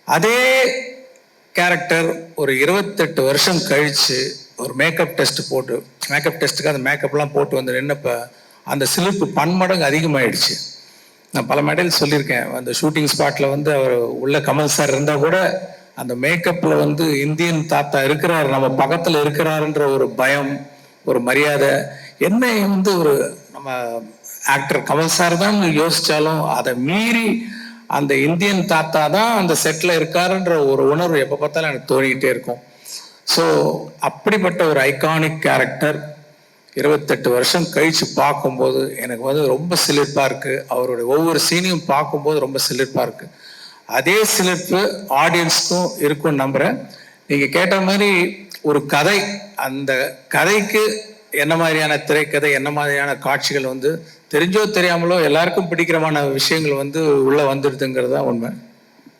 அதே கேரக்டர் ஒரு 28 வருஷம் கழித்து ஒரு மேக்கப் டெஸ்ட்டுக்கு அந்த மேக்கப்லாம் போட்டு வந்து நின்னப்போ அந்த சிலிர்ப்பு பன்மடங்கு அதிகமாகிடுச்சு. நான் பல மேடையில் சொல்லியிருக்கேன், அந்த ஷூட்டிங் ஸ்பாட்டில் வந்து அவர் உள்ள கமல் சார் இருந்தால் கூட அந்த மேக்கப்பில் வந்து இந்தியன் தாத்தா இருக்கிறார், நம்ம பக்கத்தில் இருக்கிறாருன்ற ஒரு பயம், ஒரு மரியாதை, என்ன வந்து ஒரு நம்ம ஆக்டர் கமல் சார் தான் யோசித்தாலும் அதை மீறி அந்த இந்தியன் தாத்தா தான் அந்த செட்டில் இருக்காருன்ற ஒரு உணர்வு எப்போ பார்த்தாலும் எனக்கு தோணிக்கிட்டே இருக்கும். ஸோ அப்படிப்பட்ட ஒரு ஐகானிக் கேரக்டர் 28 வருஷம் கழித்து பார்க்கும்போது எனக்கு வந்து ரொம்ப சிலிர்ப்பாக இருக்குது. அவருடைய ஒவ்வொரு சீனையும் பார்க்கும்போது ரொம்ப சிலிர்ப்பாக இருக்குது. அதே சிலிர்ப்பு ஆடியன்ஸ்க்கும் இருக்கும்னு நம்புகிறேன். நீங்கள் கேட்ட மாதிரி ஒரு கதை, அந்த கதைக்கு என்ன மாதிரியான திரைக்கதை, என்ன மாதிரியான காட்சிகள் வந்து தெரிஞ்சோ தெரியாமலோ எல்லாருக்கும் பிடிக்கிறமான விஷயங்கள் வந்து உள்ளே வந்துடுதுங்கிறது தான் உண்மை.